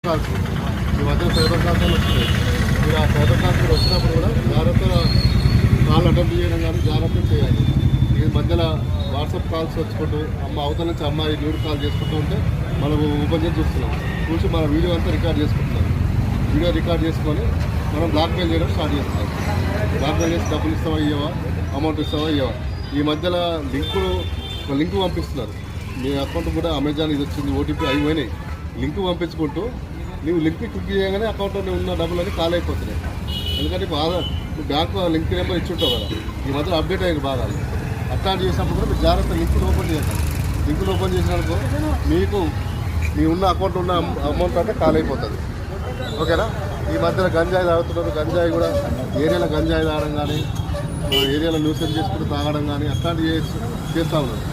Calls ఈ మధ్య cyber calls వస్తున్నాయి. మీరు ఆ సైబర్ కాల్స్ కూడా వచ్చినప్పుడు కూడా జాగ్రత్తగా కాల్ అటెంప్ట్ చేయడం కానీ జాగ్రత్తగా చేయాలి. ఈ మధ్యలో వాట్సాప్ కాల్స్ వచ్చుకుంటూ అవతల నుంచి అమ్మాయి న్యూడ్ కాల్ చేసుకుంటూ ఉంటే మనం ఓపెన్ చేసి చూస్తున్నాం. చూసి మన వీడియో అంతా రికార్డ్ చేసుకుంటున్నాం. వీడియో రికార్డ్ చేసుకొని మనం బ్లాక్మెయిల్ చేయడం స్టార్ట్ చేస్తున్నాం. బ్లాక్మెయిల్ చేసి డబ్బులు ఇస్తావా ఇవ్వవా, అమౌంట్ ఇస్తావా ఇవ్వవా. ఈ మధ్యలో లింక్ పంపిస్తున్నారు. మీ అకౌంట్ కూడా అమెజాన్ ఇది వచ్చింది, ఓటీపీ అయిపోయినాయి. లింక్ పంపించుకుంటూ నువ్వు లింక్ క్లిక్ చేయగానే అకౌంట్లో ఉన్న డబ్బులన్నీ కాల్ అయిపోతున్నాయి. ఎందుకంటే బాగా నువ్వు బ్యాంకు లింక్ నెంబర్ ఇచ్చుంటావు కదా. ఈ మధ్య అప్డేట్ అయ్యింది బాగా. అట్లాంటి చేసినప్పుడు కూడా మీరు జాగ్రత్త లింకులు ఓపెన్ చేయాలి. లింకులు ఓపెన్ చేసినప్పుడు మీకు మీ ఉన్న అకౌంట్ ఉన్న అమౌంట్ అంటే కాల్ అయిపోతుంది. ఓకేనా. ఈ మధ్యలో గంజాయి తాగుతున్నారు. గంజాయి కూడా ఏరియాలో గంజాయి తాగడం కానీ, ఏరియాలో న్యూసెన్స్ చేసుకుంటూ తాగడం కానీ అట్లాంటివి చేస్తూ ఉన్నారు.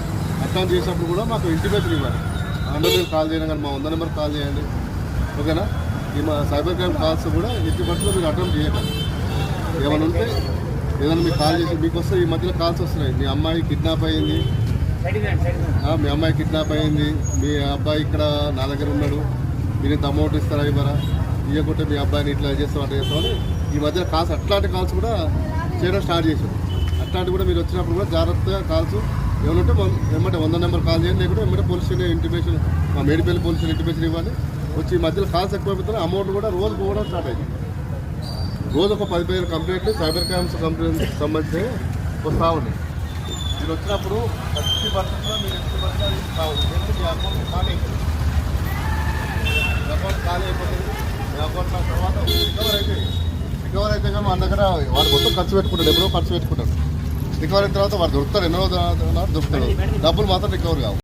అట్లాంటి చేసినప్పుడు కూడా మాకు ఇంటిమేషన్ ఇవ్వాలి. 100 కాల్ చేయడం కానీ మా 100 నెంబర్ కాల్ చేయండి. ఓకేనా. ఈ మా సైబర్ క్రైమ్ కాల్స్ కూడా ఎట్టి పరిస్థితుల్లో మీరు అటెంప్ట్ చేయకండి. ఏమైనా ఉంటే ఏదైనా మీకు కాల్ చేసి మీకు వస్తే ఈ మధ్యలో కాల్స్ వస్తున్నాయి. మీ అమ్మాయి కిడ్నాప్ అయ్యింది, మీ అమ్మాయి కిడ్నాప్ అయ్యింది, మీ అబ్బాయి ఇక్కడ నా దగ్గర ఉన్నాడు, మీరు ఇంత అమౌంట్ ఇస్తారా ఇవ్వరా, ఇవ్వకుంటే మీ అబ్బాయిని ఇట్లా చేస్తాం అట్లా చేస్తామని ఈ మధ్యలో కాల్స్ అట్లాంటి కాల్స్ కూడా చేయడం స్టార్ట్ చేశారు. అట్లాంటివి కూడా మీరు వచ్చినప్పుడు కూడా జాగ్రత్తగా కాల్స్ ఏమంటే ఏమంటే 100 నెంబర్ కాల్ చేయండి. లేకుంటే ఏమంటే పోలీస్ స్టేషన్ ఇంటిమేషన్, మా మేడిపల్లి పోలీస్ స్టేషన్ ఇంటిమేషన్ ఇవ్వాలి. వచ్చి ఈ మధ్యలో కాల్స్ ఎక్కువ అయిపోతున్నాయి. అమౌంట్ కూడా రోజు పోవడం స్టార్ట్ అయింది. రోజు ఒక 10-15 కంప్లైంట్లు సైబర్ క్రైమ్స్ కంప్లైంట్ సంబంధించి వస్తూ ఉన్నాయి. మీరు వచ్చినప్పుడు 30% మీరు కావాలి. మీ అకౌంట్ ఖాళీ అయిపోతుంది. మీ అకౌంట్ ఖాళీ అయిపోతుంది. మీ అకౌంట్ తర్వాత రికవర్ అయితే కానీ మన దగ్గర వాడు మొత్తం ఖర్చు పెట్టుకుంటాడు. ఎప్పుడో ఖర్చు పెట్టుకుంటాడు. రికవర్ అయిన తర్వాత వాడు దొరుకుతాడు. ఎన్నో దొరుకుతాడు. డబ్బులు మాత్రం రికవర్ కావు.